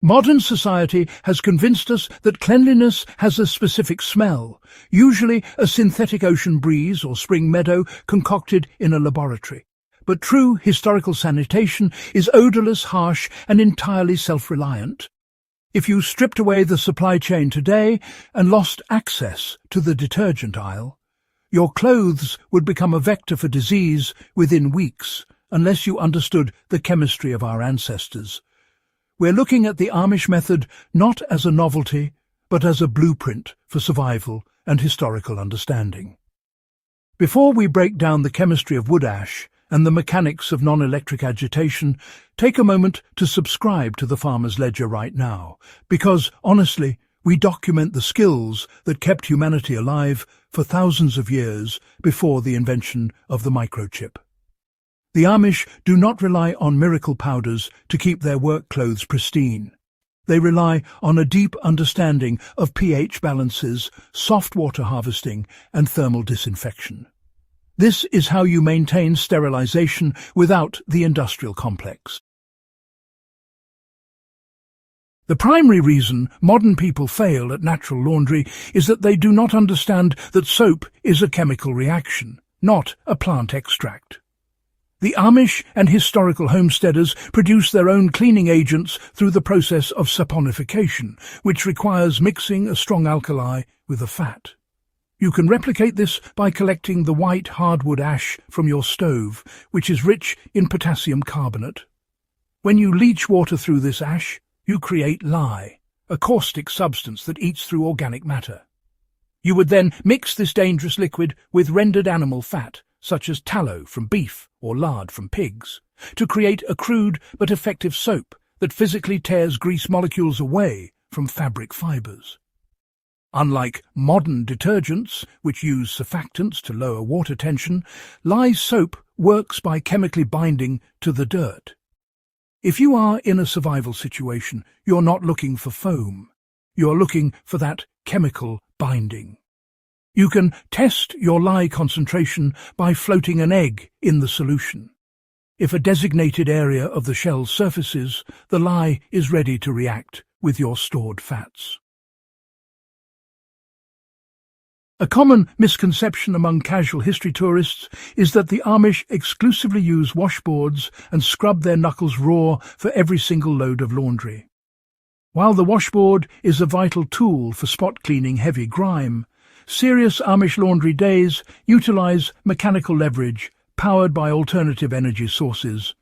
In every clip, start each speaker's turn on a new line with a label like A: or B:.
A: Modern society has convinced us that cleanliness has a specific smell, usually a synthetic ocean breeze or spring meadow concocted in a laboratory. But true historical sanitation is odorless, harsh, and entirely self-reliant. If you stripped away the supply chain today and lost access to the detergent aisle, your clothes would become a vector for disease within weeks, unless you understood the chemistry of our ancestors. We're looking at the Amish method not as a novelty, but as a blueprint for survival and historical understanding. Before we break down the chemistry of wood ash and the mechanics of non-electric agitation, take a moment to subscribe to the Farmer's Ledger right now, because, honestly, we document the skills that kept humanity alive for thousands of years before the invention of the microchip. The Amish do not rely on miracle powders to keep their work clothes pristine. They rely on a deep understanding of pH balances, soft water harvesting, and thermal disinfection. This is how you maintain sterilization without the industrial complex. The primary reason modern people fail at natural laundry is that they do not understand that soap is a chemical reaction, not a plant extract. The Amish and historical homesteaders produce their own cleaning agents through the process of saponification, which requires mixing a strong alkali with a fat. You can replicate this by collecting the white hardwood ash from your stove, which is rich in potassium carbonate. When you leach water through this ash, you create lye, a caustic substance that eats through organic matter. You would then mix this dangerous liquid with rendered animal fat, such as tallow from beef or lard from pigs, to create a crude but effective soap that physically tears grease molecules away from fabric fibers. Unlike modern detergents, which use surfactants to lower water tension, lye soap works by chemically binding to the dirt. If you are in a survival situation, you're not looking for foam. You're looking for that chemical binding. You can test your lye concentration by floating an egg in the solution. If a designated area of the shell surfaces, the lye is ready to react with your stored fats. A common misconception among casual history tourists is that the Amish exclusively use washboards and scrub their knuckles raw for every single load of laundry. While the washboard is a vital tool for spot cleaning heavy grime, serious Amish laundry days utilize mechanical leverage powered by alternative energy sources.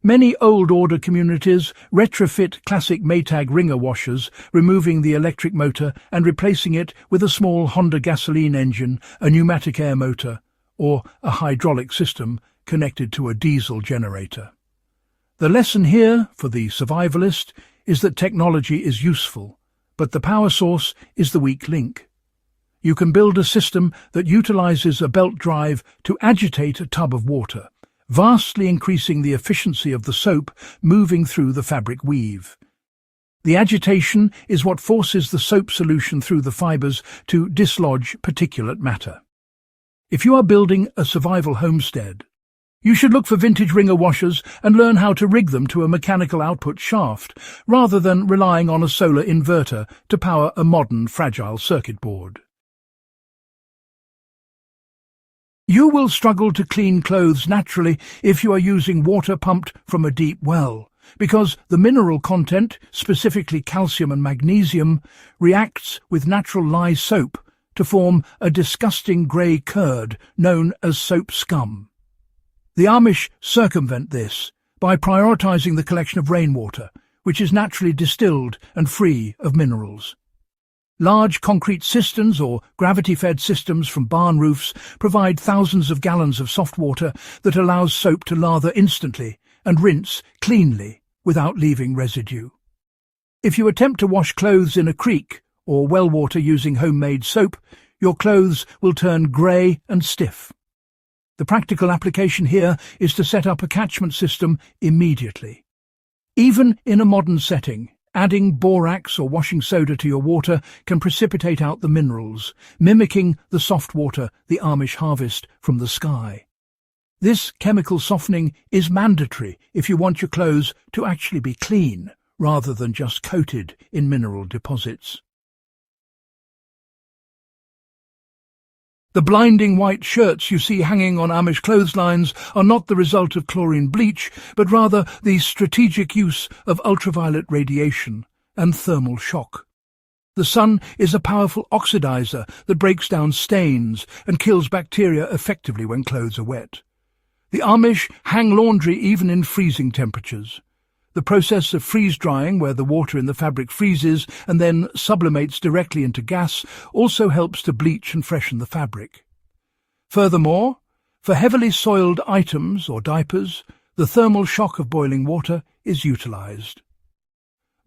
A: Many old-order communities retrofit classic Maytag wringer washers, removing the electric motor and replacing it with a small Honda gasoline engine, a pneumatic air motor, or a hydraulic system connected to a diesel generator. The lesson here, for the survivalist, is that technology is useful, but the power source is the weak link. You can build a system that utilizes a belt drive to agitate a tub of water, vastly increasing the efficiency of the soap moving through the fabric weave. The agitation is what forces the soap solution through the fibers to dislodge particulate matter. If you are building a survival homestead, you should look for vintage wringer washers and learn how to rig them to a mechanical output shaft, rather than relying on a solar inverter to power a modern, fragile circuit board. You will struggle to clean clothes naturally if you are using water pumped from a deep well, because the mineral content, specifically calcium and magnesium, reacts with natural lye soap to form a disgusting grey curd known as soap scum. The Amish circumvent this by prioritizing the collection of rainwater, which is naturally distilled and free of minerals. Large concrete cisterns or gravity-fed systems from barn roofs provide thousands of gallons of soft water that allows soap to lather instantly and rinse cleanly without leaving residue. If you attempt to wash clothes in a creek or well water using homemade soap, your clothes will turn grey and stiff. The practical application here is to set up a catchment system immediately. Even in a modern setting, adding borax or washing soda to your water can precipitate out the minerals, mimicking the soft water the Amish harvest from the sky. This chemical softening is mandatory if you want your clothes to actually be clean, rather than just coated in mineral deposits. The blinding white shirts you see hanging on Amish clotheslines are not the result of chlorine bleach, but rather the strategic use of ultraviolet radiation and thermal shock. The sun is a powerful oxidizer that breaks down stains and kills bacteria effectively when clothes are wet. The Amish hang laundry even in freezing temperatures. The process of freeze-drying, where the water in the fabric freezes and then sublimates directly into gas, also helps to bleach and freshen the fabric. Furthermore, for heavily soiled items or diapers, the thermal shock of boiling water is utilized.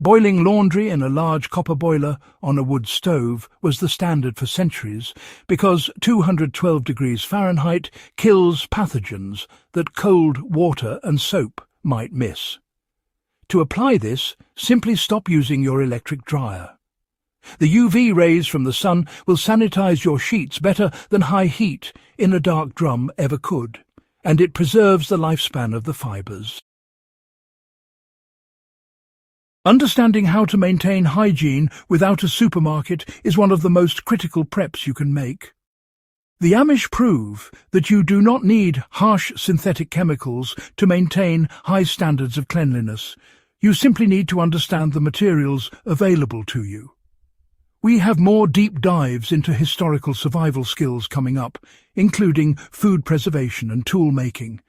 A: Boiling laundry in a large copper boiler on a wood stove was the standard for centuries because 212 degrees Fahrenheit kills pathogens that cold water and soap might miss. To apply this, simply stop using your electric dryer. The UV rays from the sun will sanitize your sheets better than high heat in a dark drum ever could, and it preserves the lifespan of the fibers. Understanding how to maintain hygiene without a supermarket is one of the most critical preps you can make. The Amish prove that you do not need harsh synthetic chemicals to maintain high standards of cleanliness. You simply need to understand the materials available to you. We have more deep dives into historical survival skills coming up, including food preservation and tool making.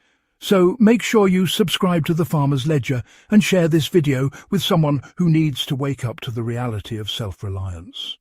A: So make sure you subscribe to the Farmer's Ledger and share this video with someone who needs to wake up to the reality of self-reliance.